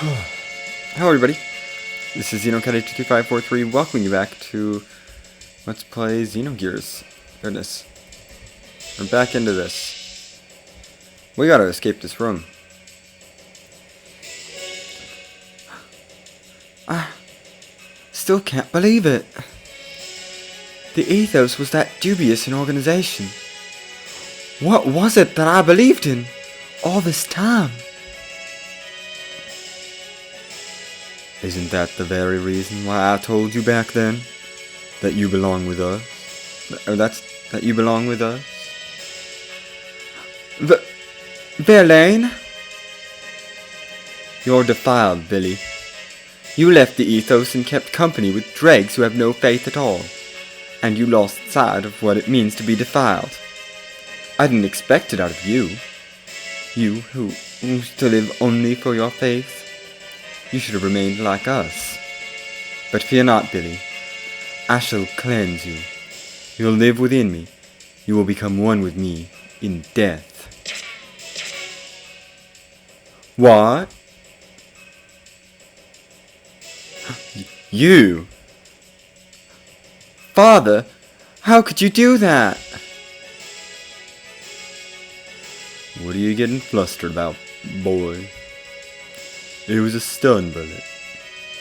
Hello everybody, this is Xenogears2543 welcoming you back to Let's Play Xenogears. Goodness. We're back into this. We gotta escape this room. I still can't believe it. The Ethos was that dubious an organization. What was it that I believed in all this time? Isn't that the very reason why I told you back then that you belong with us? That you belong with us? Verlaine? You're defiled, Billy. You left the Ethos and kept company with dregs who have no faith at all, and you lost sight of what it means to be defiled. I didn't expect it out of you. You who used to live only for your faith. You should have remained like us. But fear not, Billy. I shall cleanse you. You'll live within me. You will become one with me in death. What? You? Father, how could you do that? What are you getting flustered about, boy? It was a stun bullet.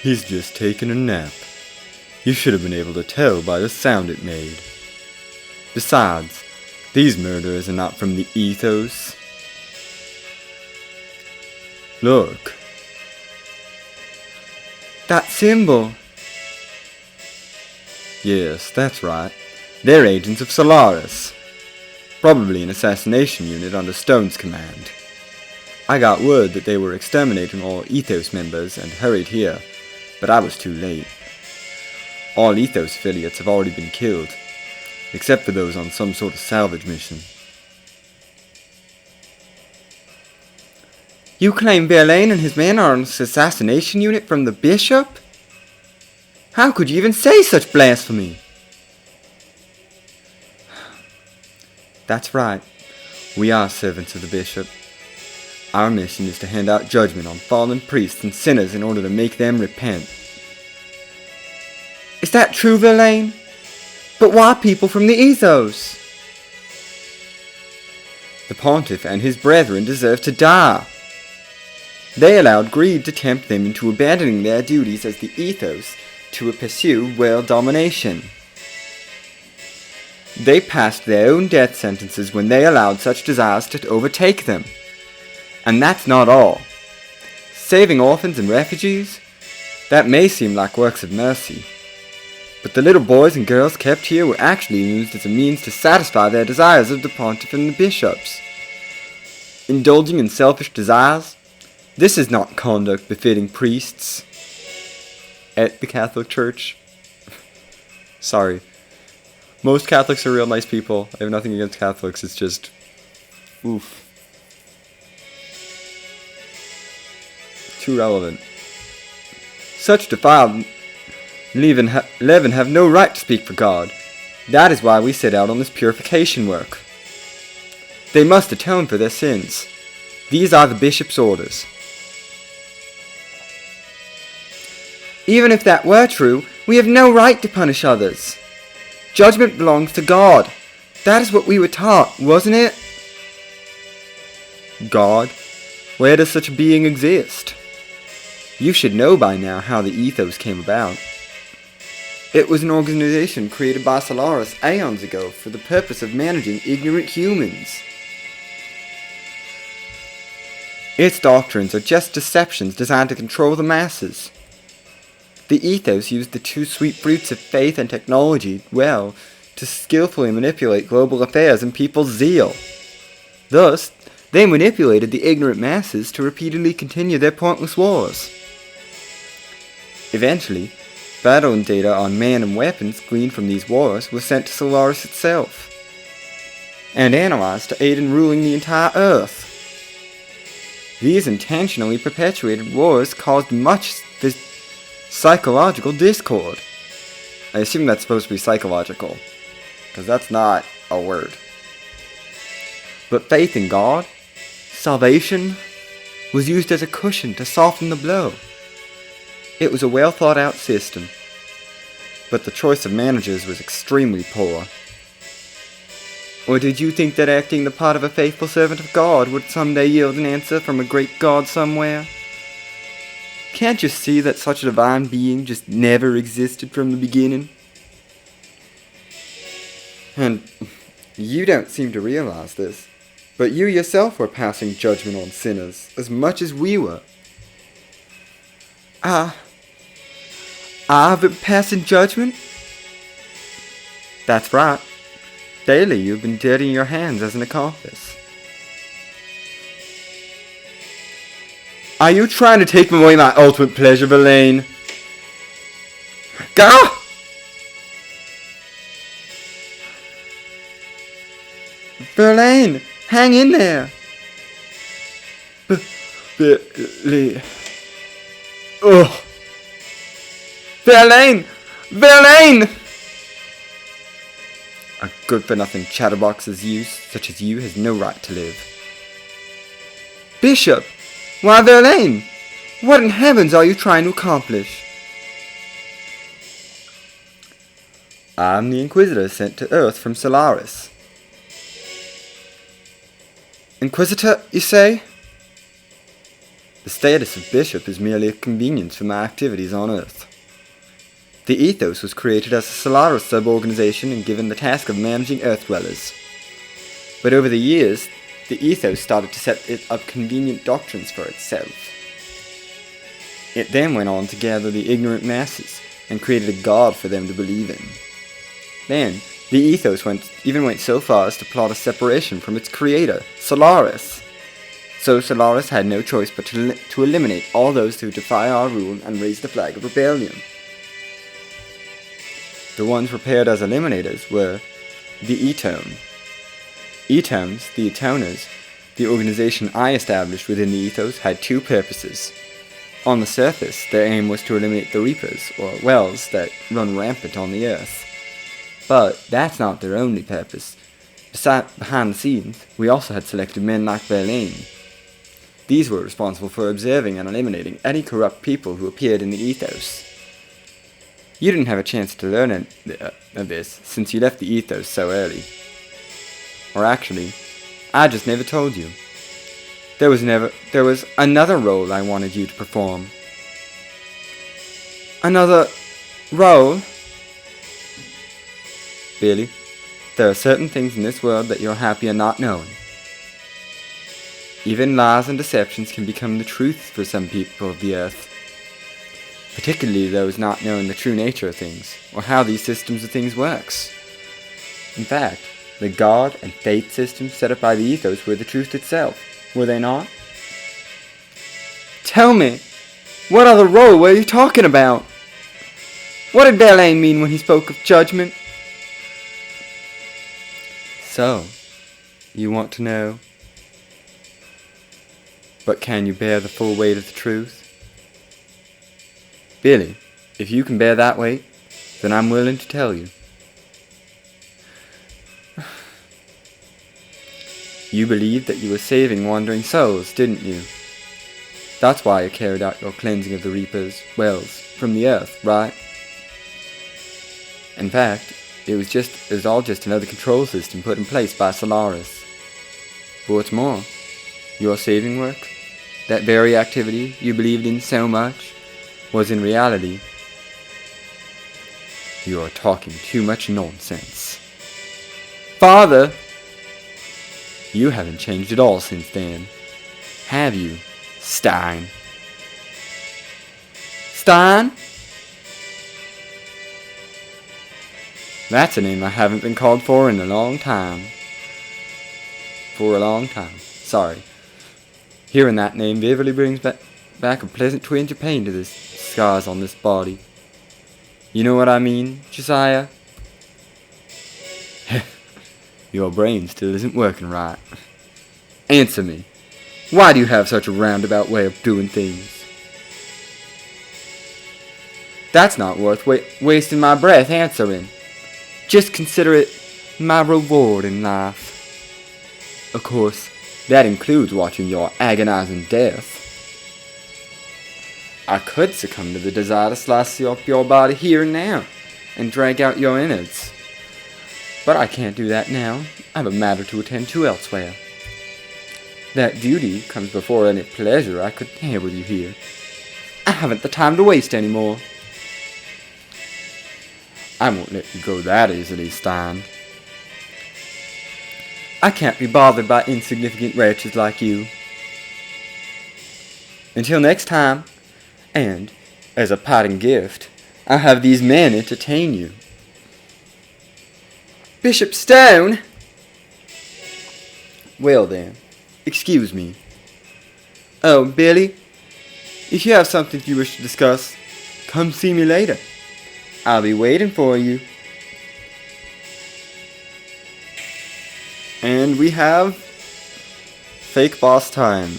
He's just taken a nap. You should have been able to tell by the sound it made. Besides, these murderers are not from the Ethos. Look. That symbol. Yes, that's right. They're agents of Solaris. Probably an assassination unit under Stone's command. I got word that they were exterminating all Ethos members and hurried here, but I was too late. All Ethos affiliates have already been killed, except for those on some sort of salvage mission. You claim Verlaine and his men are on an assassination unit from the Bishop? How could you even say such blasphemy? That's right. We are servants of the Bishop. Our mission is to hand out judgment on fallen priests and sinners in order to make them repent. Is that true, Verlaine? But why people from the Ethos? The Pontiff and his brethren deserve to die. They allowed greed to tempt them into abandoning their duties as the Ethos to pursue world domination. They passed their own death sentences when they allowed such desires to overtake them. And that's not all. Saving orphans and refugees? That may seem like works of mercy. But the little boys and girls kept here were actually used as a means to satisfy their desires of the Pontiff and the bishops. Indulging in selfish desires? This is not conduct befitting priests. At the Catholic Church. Sorry. Most Catholics are real nice people. I have nothing against Catholics, it's just... oof. Too relevant. Such defiled leaven have no right to speak for God. That is why we set out on this purification work. They must atone for their sins. These are the Bishop's orders. Even if that were true, we have no right to punish others. Judgment belongs to God. That is what we were taught, wasn't it? God? Where does such a being exist? You should know by now how the Ethos came about. It was an organization created by Solaris aeons ago for the purpose of managing ignorant humans. Its doctrines are just deceptions designed to control the masses. The Ethos used the two sweet fruits of faith and technology well to skillfully manipulate global affairs and people's zeal. Thus, they manipulated the ignorant masses to repeatedly continue their pointless wars. Eventually, battle data on man and weapons gleaned from these wars was sent to Solaris itself, and analyzed to aid in ruling the entire Earth. These intentionally perpetuated wars caused much psychological discord. I assume that's supposed to be psychological, because that's not a word. But faith in God, salvation, was used as a cushion to soften the blow. It was a well thought out system, but the choice of managers was extremely poor. Or did you think that acting the part of a faithful servant of God would someday yield an answer from a great God somewhere? Can't you see that such a divine being just never existed from the beginning? And you don't seem to realize this, but you yourself were passing judgment on sinners as much as we were. I've been passing judgment? That's right. Daily you've been dirtying your hands as an accomplice. Are you trying to take away my ultimate pleasure, Verlaine? Go! Verlaine, hang in there. Verlaine. Oh. Verlaine! Verlaine! A good-for-nothing chatterbox such as you has no right to live. Bishop! Why, Verlaine! What in heavens are you trying to accomplish? I'm the Inquisitor sent to Earth from Solaris. Inquisitor, you say? The status of Bishop is merely a convenience for my activities on Earth. The Ethos was created as a Solaris sub-organization and given the task of managing Earth dwellers. But over the years, the Ethos started to set up convenient doctrines for itself. It then went on to gather the ignorant masses and created a god for them to believe in. Then, the Ethos even went so far as to plot a separation from its creator, Solaris. So Solaris had no choice but to eliminate all those who defy our rule and raise the flag of rebellion. The ones prepared as eliminators were the Etone. Etones, the Etoners, the organization I established within the Ethos, had two purposes. On the surface, their aim was to eliminate the Reapers, or Wells, that run rampant on the Earth. But that's not their only purpose. Behind the scenes, we also had selected men like Verlaine. These were responsible for observing and eliminating any corrupt people who appeared in the Ethos. You didn't have a chance to learn of this since you left the Ethos so early. Or actually, I just never told you. There was another role I wanted you to perform. Another role? Billy, there are certain things in this world that you're happier not knowing. Even lies and deceptions can become the truth for some people of the Earth. Particularly those not knowing the true nature of things, or how these systems of things works. In fact, the God and faith systems set up by the Ethos were the truth itself, were they not? Tell me, what other role were you talking about? What did Verlaine mean when he spoke of judgment? So, you want to know? But can you bear the full weight of the truth? Billy, if you can bear that weight, then I'm willing to tell you. You believed that you were saving wandering souls, didn't you? That's why you carried out your cleansing of the Reapers, Wells, from the Earth, right? In fact, it was all just another control system put in place by Solaris. But what's more, your saving work, that very activity you believed in so much, was in reality, you are talking too much nonsense. Father! You haven't changed at all since then, have you, Stein? Stein? That's a name I haven't been called for in a long time. For a long time. Sorry. Hearing that name vividly brings back a pleasant twinge of pain to the scars on this body. You know what I mean, Josiah? Your brain still isn't working right. Answer me. Why do you have such a roundabout way of doing things? That's not worth wasting my breath answering. Just consider it my reward in life. Of course, that includes watching your agonizing death. I could succumb to the desire to slice up your body here and now, and drag out your innards. But I can't do that now. I have a matter to attend to elsewhere. That duty comes before any pleasure I could have with you here. I haven't the time to waste anymore. I won't let you go that easily, Stein. I can't be bothered by insignificant wretches like you. Until next time, and, as a parting gift, I'll have these men entertain you. Bishop Stone? Well then, excuse me. Oh, Billy, if you have something you wish to discuss, come see me later. I'll be waiting for you. And we have fake boss time.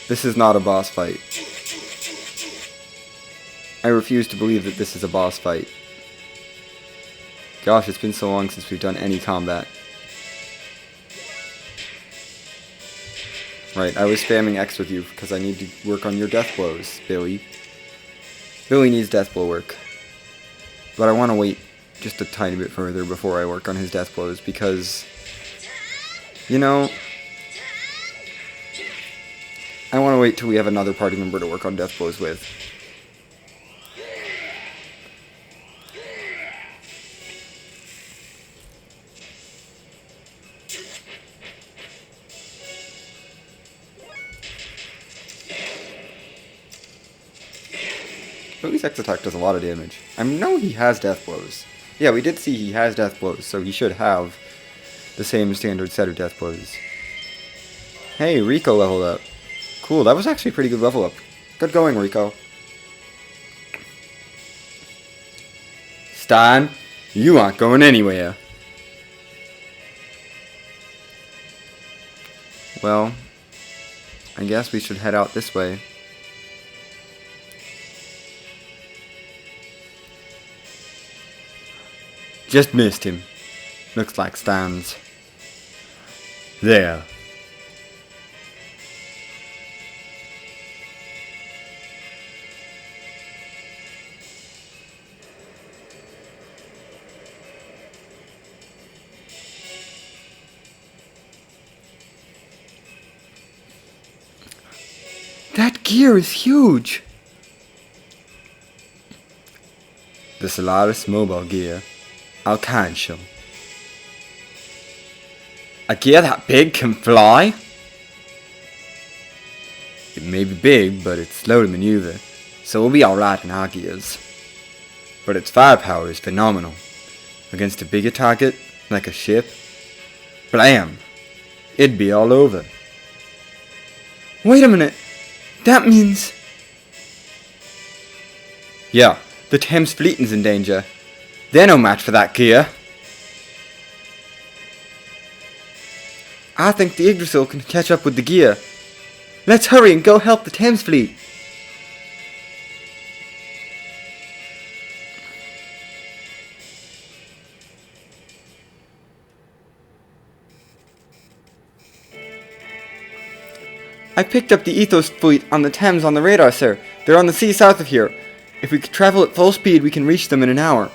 This is not a boss fight. I refuse to believe that this is a boss fight. Gosh, it's been so long since we've done any combat. Right, I was spamming X with you because I need to work on your death blows, Billy. Billy needs death blow work. But I want to wait just a tiny bit further before I work on his death blows because, you know, I want to wait till we have another party member to work on death blows with. Billy's X attack does a lot of damage. I know he has death blows. Yeah, we did see he has death blows, so he should have the same standard set of death blows. Hey, Rico leveled up. Cool, that was actually a pretty good level up. Good going, Rico. Stein, you aren't going anywhere. Well, I guess we should head out this way. Just missed him. Looks like Stein's there. That gear is huge! The Solaris mobile gear. Alcancio. A gear that big can fly? It may be big, but it's slow to maneuver, so we'll be alright in our gears. But its firepower is phenomenal. Against a bigger target, like a ship, blam! It'd be all over. Wait a minute! That means... Yeah, the Thames fleet is in danger. They're no match for that gear. I think the Yggdrasil can catch up with the gear. Let's hurry and go help the Thames fleet. I picked up the Ethos fleet on the Thames on the radar, sir. They're on the sea south of here. If we could travel at full speed, we can reach them in an hour.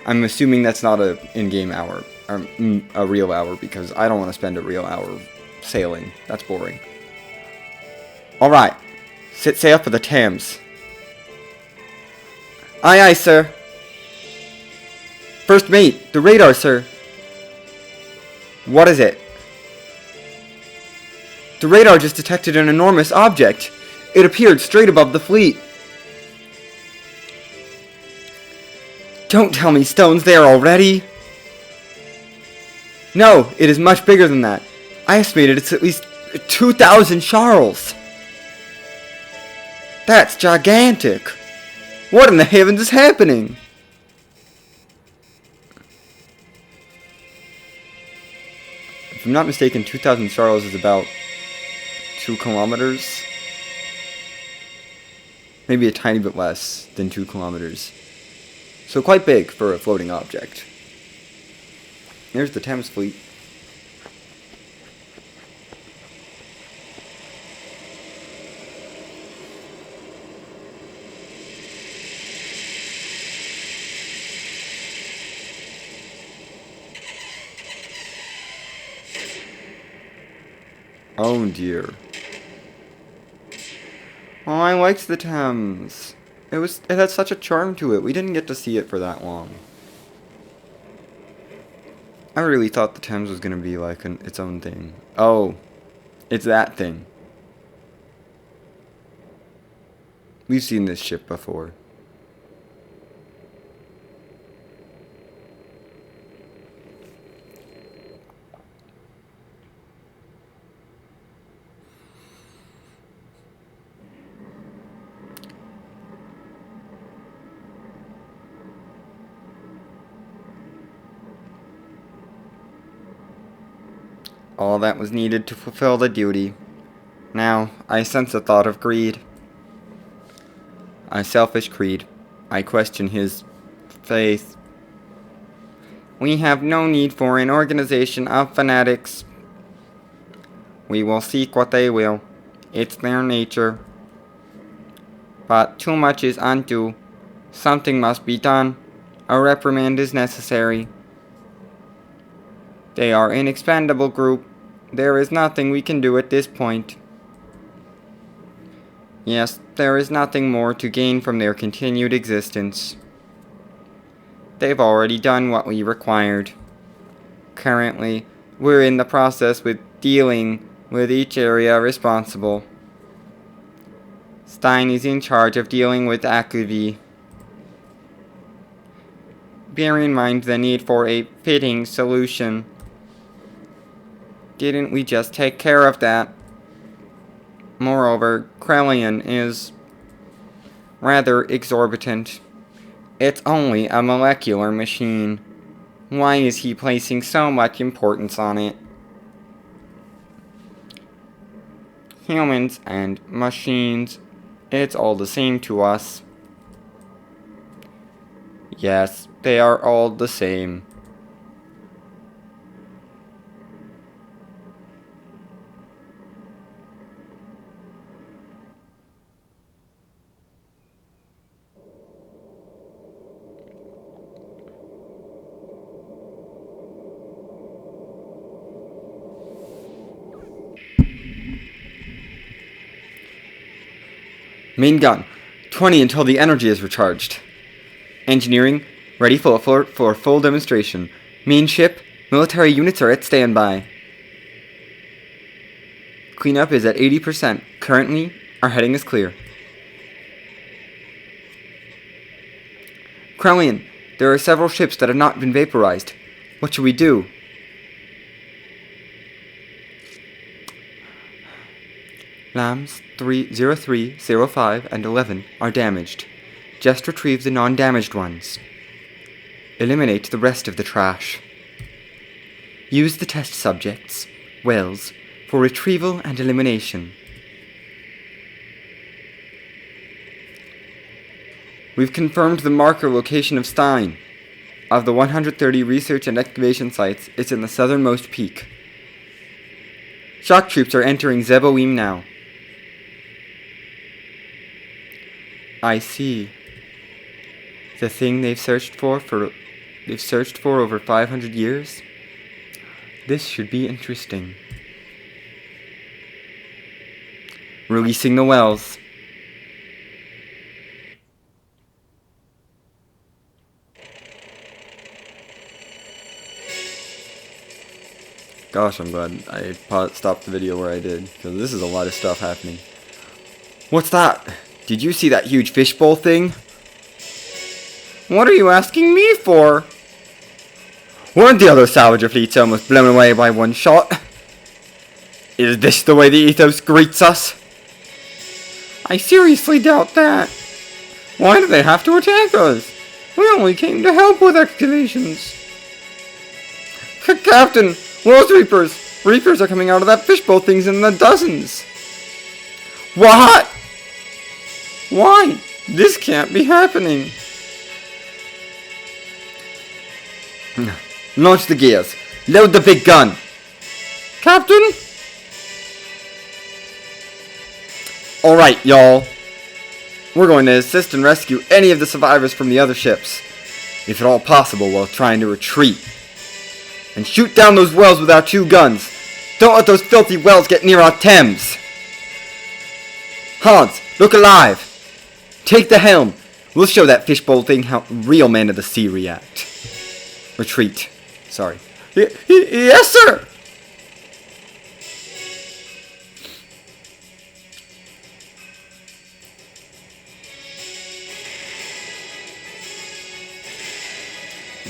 I'm assuming that's not a in-game hour, or a real hour, because I don't want to spend a real hour sailing. That's boring. Alright, set sail for the Thames. Aye aye, sir. First mate, the radar, sir. What is it? The radar just detected an enormous object. It appeared straight above the fleet. Don't tell me Stone's there already. No, it is much bigger than that. I estimated it's at least 2,000 Charles. That's gigantic. What in the heavens is happening? If I'm not mistaken, 2,000 Charles is about 2 kilometers. Maybe a tiny bit less than 2 kilometers. So quite big for a floating object. There's the Thames fleet. Oh dear. Oh, I liked the Thames. It had such a charm to it. We didn't get to see it for that long. I really thought the Thames was gonna be like its own thing. Oh, it's that thing. We've seen this ship before. All that was needed to fulfill the duty. Now, I sense a thought of greed. A selfish creed. I question his faith. We have no need for an organization of fanatics. We will seek what they will. It's their nature. But too much is undue. Something must be done. A reprimand is necessary. They are an expendable group. There is nothing we can do at this point. Yes, there is nothing more to gain from their continued existence. They've already done what we required. Currently, we're in the process with dealing with each area responsible. Stein is in charge of dealing with Akuvi. Bear in mind the need for a fitting solution. Didn't we just take care of that? Moreover, Krellian is rather exorbitant. It's only a molecular machine. Why is he placing so much importance on it? Humans and machines, it's all the same to us. Yes, they are all the same. Main gun, 20 until the energy is recharged. Engineering, ready for full demonstration. Main ship, military units are at standby. Cleanup is at 80%. Currently, our heading is clear. Krellian, there are several ships that have not been vaporized. What should we do? Lambs 03, 05, and 11 are damaged. Just retrieve the non-damaged ones. Eliminate the rest of the trash. Use the test subjects, Wells, for retrieval and elimination. We've confirmed the marker location of Stein. Of the 130 research and excavation sites, it's in the southernmost peak. Shock troops are entering Zeboim now. I see. The thing they've searched for over 500 years? This should be interesting. Releasing the wells. Gosh, I'm glad I stopped the video where I did, because this is a lot of stuff happening. What's that? Did you see that huge fishbowl thing? What are you asking me for? Weren't the other salvager fleets almost blown away by one shot? Is this the way the Ethos greets us? I seriously doubt that. Why do they have to attack us? We only came to help with excavations. Captain, those Reapers! Reapers are coming out of that fishbowl things in the dozens. What? Why? This can't be happening. Launch the gears. Load the big gun. Captain? Alright, y'all. We're going to assist and rescue any of the survivors from the other ships. If at all possible while trying to retreat. And shoot down those wells with our two guns. Don't let those filthy whales get near our Thames! Hans, look alive! Take the helm! We'll show that fishbowl thing how real men of the sea react. Retreat. Sorry. Yes, sir!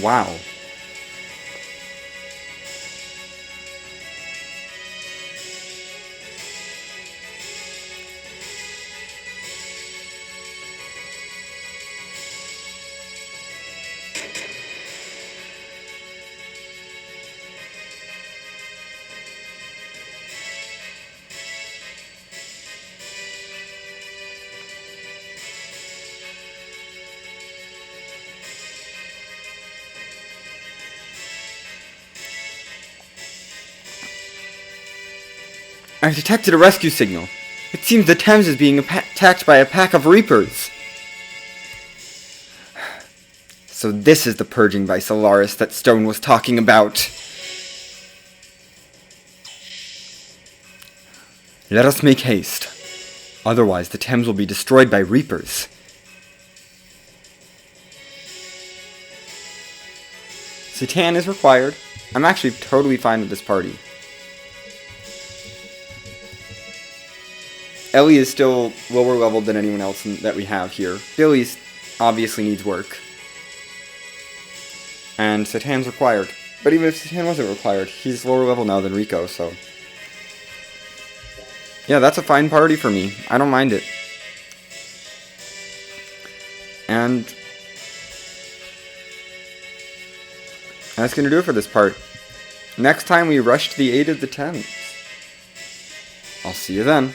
Wow. I've detected a rescue signal. It seems the Thames is being attacked by a pack of reapers. So this is the purging by Solaris that Stone was talking about. Let us make haste. Otherwise the Thames will be destroyed by reapers. Citan is required. I'm actually totally fine with this party. Ellie is still lower level than anyone else that we have here. Billy obviously needs work. And Citan's required. But even if Citan wasn't required, he's lower level now than Rico, so... yeah, that's a fine party for me. I don't mind it. And... that's gonna do it for this part. Next time we rush to the aid of the Thames. I'll see you then.